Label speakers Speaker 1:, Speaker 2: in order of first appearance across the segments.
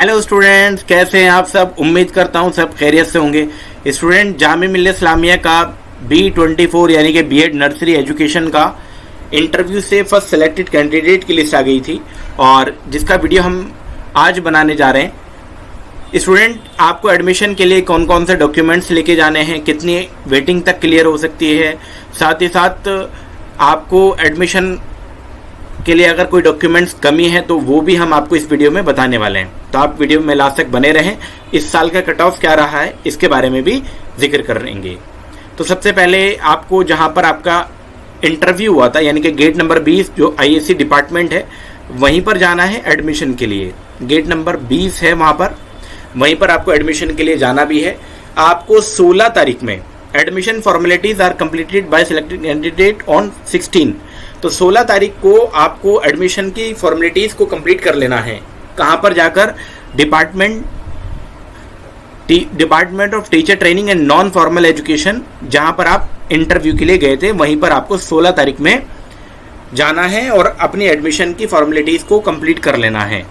Speaker 1: Hello students, कैसे हैं आप सब। उम्मीद करता हूं सब खैरियत से होंगे। स्टूडेंट, जामिया मिल्लिया इस्लामिया का B24 यानी कि बीएड नर्सरी एजुकेशन का इंटरव्यू से फर्स्ट सेलेक्टेड कैंडिडेट की लिस्ट आ गई थी और जिसका वीडियो हम आज बनाने जा रहे हैं। स्टूडेंट, आपको एडमिशन के लिए कौन कौन से डॉक्यूमेंट्स लेके जाने हैं, कितनी वेटिंग तक क्लियर हो सकती है, साथ ही साथ आपको एडमिशन के लिए अगर कोई डॉक्यूमेंट्स कमी है तो वो भी हम आपको इस वीडियो में बताने वाले हैं। तो आप वीडियो में लास्ट तक बने रहें। इस साल का कट ऑफ क्या रहा है इसके बारे में भी जिक्र करेंगे। तो सबसे पहले आपको जहां पर आपका इंटरव्यू हुआ था यानी कि गेट नंबर 20 जो आईएससी डिपार्टमेंट है वहीं पर जाना है एडमिशन के लिए। गेट नंबर 20 है वहां पर, वहीं पर आपको एडमिशन के लिए जाना भी है। आपको 16 तारीख में admission formalities are completed by selected candidate on 16। तो 16 तारीख को आपको एडमिशन की फॉर्मेलिटीज को कंप्लीट कर लेना है। कहां पर जाकर? Department of teacher training and non formal education, जहां पर आप इंटरव्यू के लिए गए थे वहीं पर आपको 16 तारीख में जाना है और अपनी एडमिशन की फॉर्मेलिटीज को कंप्लीट कर लेना है।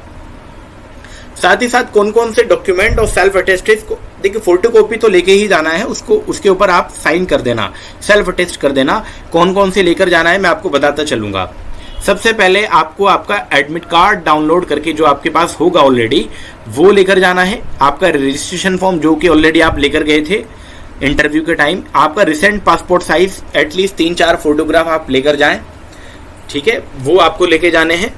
Speaker 1: साथ ही साथ कौन कौन से डॉक्यूमेंट और सेल्फ अटेस्टेड को, देखिए फोटो कॉपी तो लेके ही जाना है, उसको उसके ऊपर आप साइन कर देना, सेल्फ अटेस्ट कर देना। कौन कौन से लेकर जाना है मैं आपको बताता चलूंगा। सबसे पहले आपको आपका एडमिट कार्ड डाउनलोड करके जो आपके पास होगा ऑलरेडी वो लेकर जाना है। आपका रजिस्ट्रेशन फॉर्म जो कि ऑलरेडी आप लेकर गए थे इंटरव्यू के टाइम। आपका recent passport size at least 3-4 photograph आप लेकर जाएं, ठीक है, वो आपको लेके जाने हैं।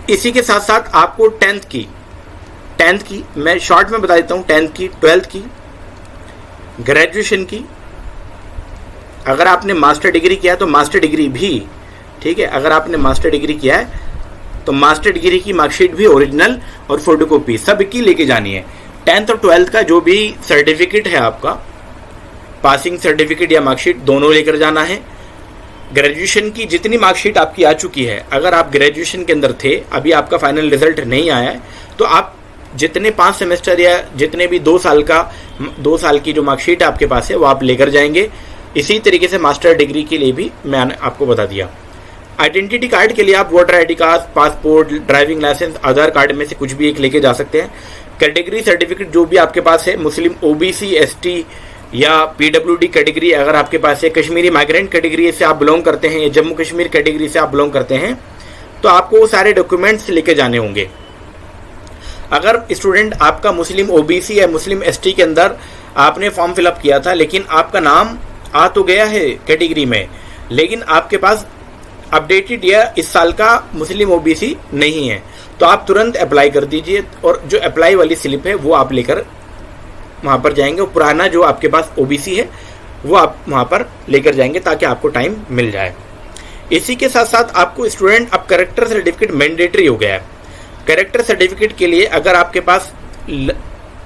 Speaker 1: इसी के साथ साथ आपको 10th की मैं शॉर्ट में बता देता हूं, 10th की, 12th की, ग्रेजुएशन की, अगर आपने मास्टर डिग्री किया तो मास्टर डिग्री भी, ठीक है, अगर आपने मास्टर डिग्री किया है तो मास्टर डिग्री की मार्कशीट भी ओरिजिनल और फोटोकॉपी सब की लेके जानी है। 10th और 12th का जो भी सर्टिफिकेट है आपका, पासिंग सर्टिफिकेट या मार्कशीट, दोनों लेकर जाना है। ग्रेजुएशन की जितनी मार्कशीट आपकी आ चुकी है, अगर आप ग्रेजुएशन के अंदर थे, अभी आपका फाइनल रिजल्ट नहीं आया है, तो आप जितने 5 सेमेस्टर या जितने भी 2 साल की जो मार्कशीट आपके पास है वो आप लेकर जाएंगे। इसी तरीके से मास्टर डिग्री के लिए भी मैंने आपको बता दिया। आइडेंटिटी कार्ड के लिए आप voter ID card, passport, driving licence, Aadhaar card में से कुछ भी एक लेके जा सकते हैं। कैटेगरी सर्टिफिकेट जो भी आपके पास है, मुस्लिम, ओबीसी, एसटी या पीडब्ल्यूडी कैटेगरी अगर आपके पास है, कश्मीरी माइग्रेंट कैटेगरी से आप बिलोंग करते हैं या जम्मू कश्मीर कैटेगरी से आप बिलोंग करते हैं, तो आपको वो सारे डॉक्यूमेंट्स लेके जाने होंगे। अगर स्टूडेंट आपका मुस्लिम, ओबीसी या मुस्लिम, एसटी के अंदर आपने फॉर्म फिलअप किया था लेकिन आपका नाम आ तो गया है कैटेगरी में, लेकिन आपके पास अपडेटेड या इस साल का मुस्लिम ओबीसी नहीं है, तो आप तुरंत अप्लाई कर दीजिए और जो अप्लाई वाली स्लिप है वो आप लेकर वहां पर जाएंगे। पुराना जो आपके पास ओबीसी है वो आप वहां पर लेकर जाएंगे ताकि आपको टाइम मिल जाए। इसी के साथ साथ आपको स्टूडेंट अब कैरेक्टर सर्टिफिकेट मैंडेटरी हो गया है। कैरेक्टर सर्टिफिकेट के लिए अगर आपके पास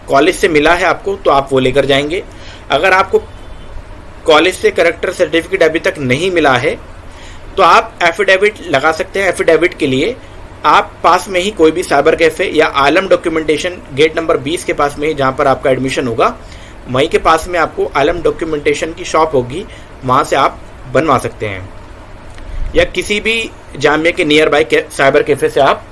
Speaker 1: कॉलेज से मिला है आपको तो आप वो लेकर जाएंगे। अगर आपको कॉलेज से कैरेक्टर सर्टिफिकेट अभी तक नहीं मिला है तो आप एफिडेविट लगा सकते हैं। एफिडेविट के लिए आप पास में ही कोई भी साइबर कैफे या आलम डॉक्यूमेंटेशन, गेट नंबर 20 के पास में ही जहाँ पर आपका एडमिशन होगा वहीं के पास में आपको आलम डॉक्यूमेंटेशन की शॉप होगी, वहाँ से आप बनवा सकते हैं। या किसी भी जामिया के नियर बाय साइबर कैफे से आप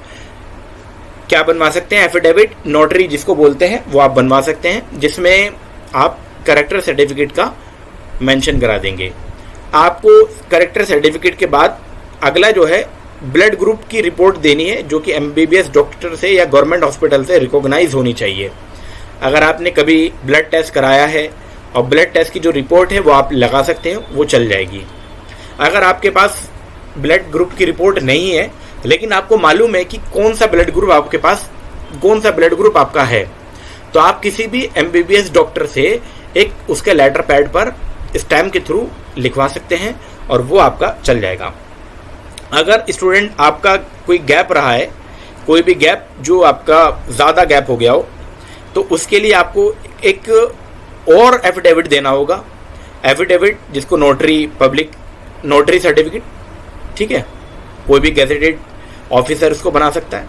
Speaker 1: क्या बनवा सकते हैं, एफिडेविट, नोटरी जिसको बोलते हैं, वो आप बनवा सकते हैं, जिसमें आप कैरेक्टर सर्टिफिकेट का मेंशन करा देंगे। आपको कैरेक्टर सर्टिफिकेट के बाद अगला जो है ब्लड ग्रुप की रिपोर्ट देनी है, जो कि एमबीबीएस डॉक्टर से या गवर्नमेंट हॉस्पिटल से रिकॉग्नाइज होनी चाहिए। अगर आपने कभी ब्लड टेस्ट कराया है और ब्लड टेस्ट की जो रिपोर्ट है वो आप लगा सकते हैं, वो चल जाएगी। अगर आपके पास ब्लड ग्रुप की रिपोर्ट नहीं है लेकिन आपको मालूम है कि कौन सा ब्लड ग्रुप आपके पास, कौन सा ब्लड ग्रुप आपका है, तो आप किसी भी एमबीबीएस डॉक्टर से एक उसके लेटर पैड पर स्टैम्प के थ्रू लिखवा सकते हैं और वो आपका चल जाएगा। अगर स्टूडेंट आपका कोई गैप रहा है, कोई भी गैप जो आपका ज़्यादा गैप हो गया हो, तो उसके लिए आपको एक और एफिडेविट देना होगा। एफिडेविट जिसको नोटरी, पब्लिक नोटरी सर्टिफिकेट, ठीक है, कोई भी गैजेटेड ऑफिसर उसको बना सकता है,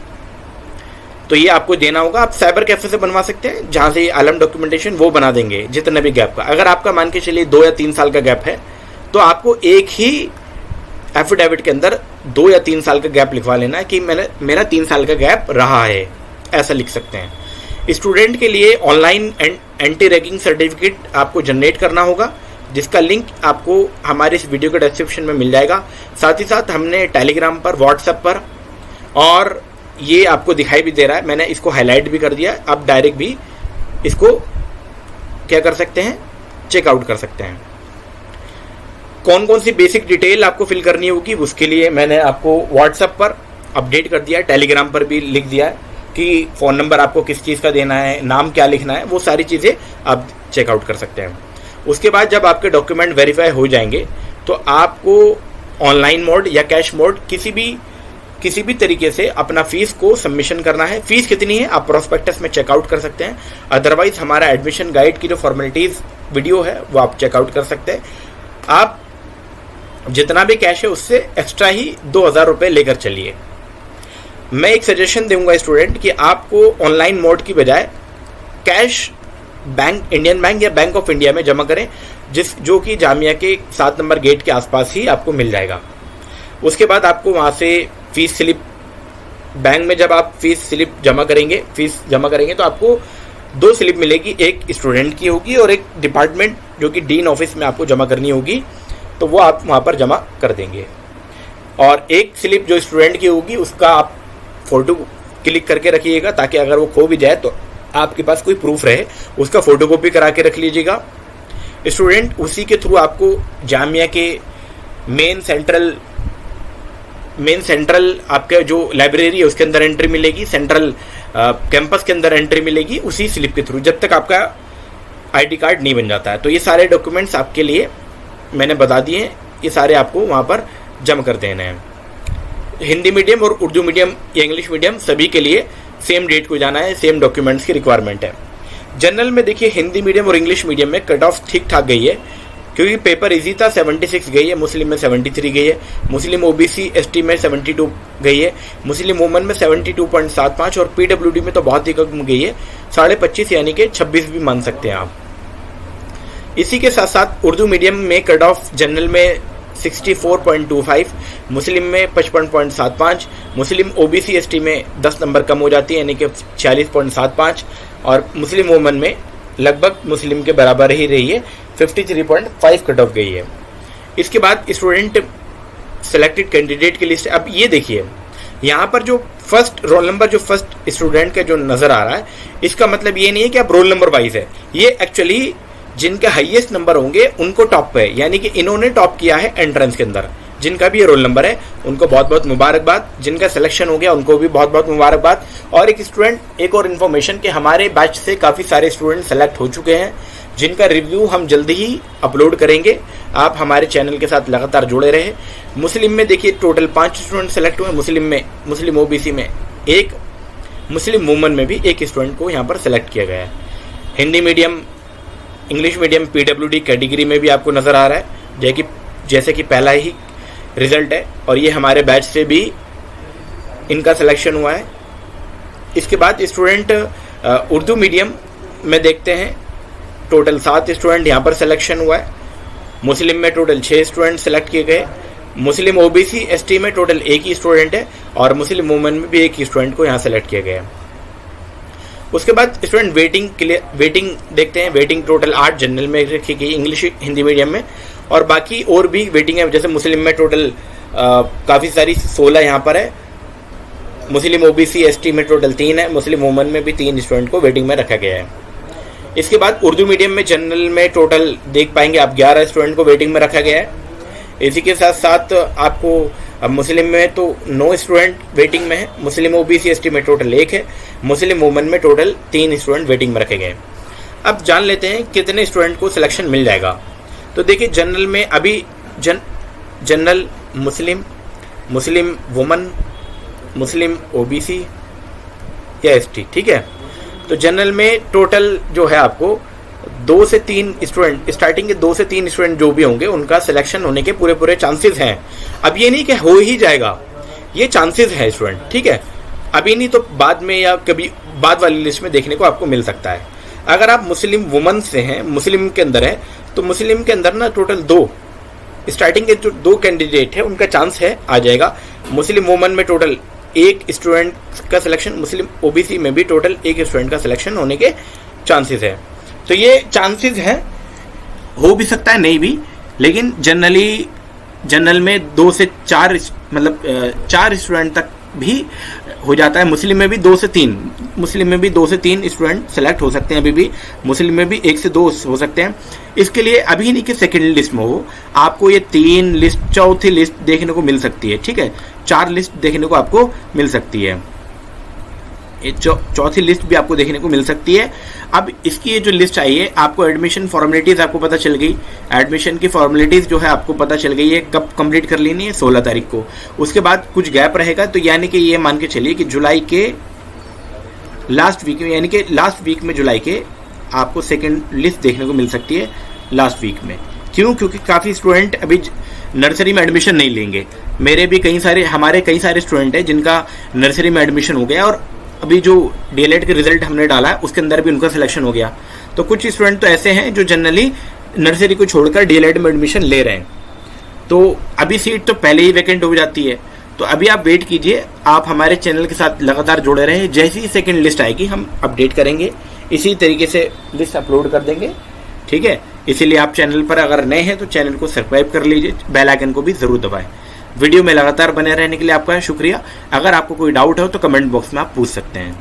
Speaker 1: तो ये आपको देना होगा। आप साइबर कैफे से बनवा सकते हैं जहाँ से आलम डॉक्यूमेंटेशन वो बना देंगे जितने भी गैप का। अगर आपका मान के चलिए 2 या 3 साल का गैप है तो आपको एक ही एफिडेविट के अंदर 2 या 3 साल का गैप लिखवा लेना है कि मेरा 3 साल का गैप रहा है। ऐसा लिख सकते हैं। स्टूडेंट के लिए ऑनलाइन एंटी रैगिंग सर्टिफिकेट आपको जनरेट करना होगा, जिसका लिंक आपको हमारे इस वीडियो के डिस्क्रिप्शन में मिल जाएगा। साथ ही साथ हमने टेलीग्राम पर, व्हाट्सएप पर, और ये आपको दिखाई भी दे रहा है, मैंने इसको हाईलाइट भी कर दिया, आप डायरेक्ट भी इसको क्या कर सकते हैं, चेकआउट कर सकते हैं। कौन कौन सी बेसिक डिटेल आपको फिल करनी होगी उसके लिए मैंने आपको व्हाट्सएप पर अपडेट कर दिया है, टेलीग्राम पर भी लिख दिया है कि फ़ोन नंबर आपको किस चीज़ का देना है, नाम क्या लिखना है, वो सारी चीज़ें आप चेकआउट कर सकते हैं। उसके बाद जब आपके डॉक्यूमेंट वेरीफाई हो जाएंगे तो आपको ऑनलाइन मोड या कैश मोड किसी भी तरीके से अपना फीस को सबमिशन करना है। फीस कितनी है आप प्रोस्पेक्टस में चेकआउट कर सकते हैं, अदरवाइज हमारा एडमिशन गाइड की जो फॉर्मेलिटीज़ वीडियो है वो आप चेकआउट कर सकते हैं। आप जितना भी कैश है उससे एक्स्ट्रा ही 2,000 रुपये लेकर चलिए। मैं एक सजेशन दूंगा स्टूडेंट कि आपको ऑनलाइन मोड की बजाय कैश बैंक, इंडियन बैंक या बैंक ऑफ इंडिया में जमा करें, जो कि जामिया के 7 नंबर गेट के आसपास ही आपको मिल जाएगा। उसके बाद आपको वहाँ से फीस स्लिप, बैंक में जब आप फीस जमा करेंगे तो आपको 2 स्लिप मिलेगी, एक स्टूडेंट की होगी और एक डिपार्टमेंट जो कि डीन ऑफिस में आपको जमा करनी होगी, तो वो आप वहाँ पर जमा कर देंगे। और एक स्लिप जो स्टूडेंट की होगी उसका आप फ़ोटो क्लिक करके रखिएगा, ताकि अगर वो खो भी जाए तो आपके पास कोई प्रूफ रहे, उसका फ़ोटोकॉपी करा के रख लीजिएगा। स्टूडेंट उसी के थ्रू आपको जामिया के मेन सेंट्रल आपके जो लाइब्रेरी है उसके अंदर एंट्री मिलेगी, सेंट्रल कैंपस के अंदर एंट्री मिलेगी उसी स्लिप के थ्रू, जब तक आपका आईडी कार्ड नहीं बन जाता है। तो ये सारे डॉक्यूमेंट्स आपके लिए मैंने बता दिए हैं, ये सारे आपको वहाँ पर जमा कर देने हैं। हिंदी मीडियम और उर्दू मीडियम या इंग्लिश मीडियम सभी के लिए सेम डेट को जाना है, सेम डॉक्यूमेंट्स की रिक्वायरमेंट है। जनरल में देखिए हिंदी मीडियम और इंग्लिश मीडियम में कट ऑफ ठीक ठाक गई है, क्योंकि पेपर इजी था, 76 गई है, मुस्लिम में 73 गई है, मुस्लिम ओबीसी एसटी में 72 गई है, मुस्लिम वुमन में 72.75 और पीडब्ल्यूडी में तो बहुत ही कम गई है, 25.5 यानी कि 26 भी मान सकते हैं आप। इसी के साथ साथ उर्दू मीडियम में कट ऑफ जनरल में 64.25, मुस्लिम में 55.75, मुस्लिम ओबीसी एसटी में 10 नंबर कम हो जाती है यानी कि 46.75, और मुस्लिम वुमन में लगभग मुस्लिम के बराबर ही रही है, 53.5 कट ऑफ गई है। इसके बाद स्टूडेंट सेलेक्टेड कैंडिडेट की लिस्ट। अब ये देखिए यहाँ पर जो फर्स्ट रोल नंबर, जो फर्स्ट स्टूडेंट का जो नज़र आ रहा है, इसका मतलब ये नहीं है कि आप रोल नंबर वाइज है, ये एक्चुअली जिनके हाईएस्ट नंबर होंगे उनको टॉप पे है, यानी कि इन्होंने टॉप किया है एंट्रेंस के अंदर। जिनका भी ये रोल नंबर है उनको बहुत बहुत मुबारकबाद, जिनका सिलेक्शन हो गया उनको भी बहुत बहुत मुबारकबाद। और एक और इन्फॉर्मेशन कि हमारे बैच से काफ़ी सारे स्टूडेंट सेलेक्ट हो चुके हैं, जिनका रिव्यू हम जल्दी ही अपलोड करेंगे। आप हमारे चैनल के साथ लगातार जुड़े रहे। मुस्लिम में देखिए टोटल 5 स्टूडेंट सेलेक्ट हुए, मुस्लिम ओबीसी में 1, मुस्लिम वुमन में भी 1 स्टूडेंट को यहाँ पर सेलेक्ट किया गया है। Hindi medium, English medium, PWD category में भी आपको नज़र आ रहा है जैसे कि पहला ही रिजल्ट है, और ये हमारे बैच से भी इनका सिलेक्शन हुआ है। इसके बाद स्टूडेंट उर्दू मीडियम में देखते हैं टोटल 7 स्टूडेंट यहाँ पर सिलेक्शन हुआ है। मुस्लिम में टोटल 6 स्टूडेंट सेलेक्ट किए गए। मुस्लिम ओबीसी एसटी में टोटल 1 ही स्टूडेंट है, और मुस्लिम वुमेन में भी 1 ही स्टूडेंट को यहाँ सेलेक्ट किया गया है। उसके बाद स्टूडेंट वेटिंग देखते हैं। वेटिंग टोटल 8 जनरल में रखी गई, इंग्लिश हिंदी मीडियम में, और बाकी और भी वेटिंग है। जैसे मुस्लिम में टोटल काफ़ी सारी 16 यहाँ पर है, मुस्लिम ओबीसी एसटी में टोटल 3 है, मुस्लिम वुमन में भी 3 स्टूडेंट को वेटिंग में रखा गया है। इसके बाद उर्दू मीडियम में जनरल में टोटल देख पाएंगे आप 11 स्टूडेंट को वेटिंग में रखा गया है। इसी के साथ साथ आपको अब मुस्लिम में तो 9 स्टूडेंट वेटिंग में है, मुस्लिम ओबीसी एसटी में टोटल 1 है, मुस्लिम वुमन में टोटल 3 स्टूडेंट वेटिंग में रखे गए। अब जान लेते हैं कितने स्टूडेंट को सिलेक्शन मिल जाएगा। तो देखिए जनरल में अभी जनरल मुस्लिम वुमन, मुस्लिम ओबीसी या एसटी, ठीक है। तो जनरल में टोटल जो है आपको 2 से 3 स्टूडेंट, स्टार्टिंग के 2 से 3 स्टूडेंट जो भी होंगे उनका सिलेक्शन होने के पूरे चांसेस हैं। अब ये नहीं कि हो ही जाएगा, ये चांसेस है स्टूडेंट, ठीक है। अभी नहीं तो बाद में या कभी बाद वाली लिस्ट में देखने को आपको मिल सकता है। अगर आप मुस्लिम वुमन से हैं, मुस्लिम के अंदर है, तो मुस्लिम के अंदर ना टोटल 2 स्टार्टिंग के जो 2 कैंडिडेट है उनका चांस है आ जाएगा। मुस्लिम वुमन में टोटल एक स्टूडेंट का सिलेक्शन, मुस्लिम ओबीसी में भी टोटल एक स्टूडेंट का सिलेक्शन होने के चांसेस है। तो ये चांसेस है, हो भी सकता है नहीं भी, लेकिन जनरल में 2 से 4 मतलब 4 स्टूडेंट तक भी हो जाता है। मुस्लिम में भी 2 से 3 स्टूडेंट सेलेक्ट हो सकते हैं। अभी भी मुस्लिम में भी 1 से 2 हो सकते हैं। इसके लिए अभी नहीं कि सेकेंड लिस्ट में हो, आपको ये 3 लिस्ट, चौथी लिस्ट देखने को मिल सकती है। ठीक है, 4 लिस्ट देखने को आपको मिल सकती है, ये चौथी लिस्ट भी आपको देखने को मिल सकती है। अब इसकी ये जो लिस्ट आई है, आपको एडमिशन फॉर्मेलिटीज आपको पता चल गई। एडमिशन की फॉर्मेलिटीज जो है आपको पता चल गई है, कब कंप्लीट कर लेनी है, 16 तारीख को। उसके बाद कुछ गैप रहेगा, तो यानी कि ये मान के चलिए कि जुलाई के लास्ट वीक में, यानी कि लास्ट वीक में जुलाई के आपको सेकेंड लिस्ट देखने को मिल सकती है लास्ट वीक में। क्यों? क्योंकि काफ़ी स्टूडेंट अभी नर्सरी में एडमिशन नहीं लेंगे। हमारे कई सारे स्टूडेंट हैं जिनका नर्सरी में एडमिशन हो गया, और अभी जो डीएलएड के रिजल्ट हमने डाला है उसके अंदर भी उनका सिलेक्शन हो गया। तो कुछ स्टूडेंट तो ऐसे हैं जो जनरली नर्सरी को छोड़कर डीएलएड में एडमिशन ले रहे हैं, तो अभी सीट तो पहले ही वैकेंट हो जाती है। तो अभी आप वेट कीजिए, आप हमारे चैनल के साथ लगातार जुड़े रहें। जैसी ही सेकेंड लिस्ट आएगी हम अपडेट करेंगे, इसी तरीके से लिस्ट अपलोड कर देंगे। ठीक है, इसीलिए आप चैनल पर अगर नए हैं तो चैनल को सब्सक्राइब कर लीजिए, बेल आइकन को भी ज़रूर दबाएं। वीडियो में लगातार बने रहने के लिए आपका शुक्रिया। अगर आपको कोई डाउट हो तो कमेंट बॉक्स में आप पूछ सकते हैं।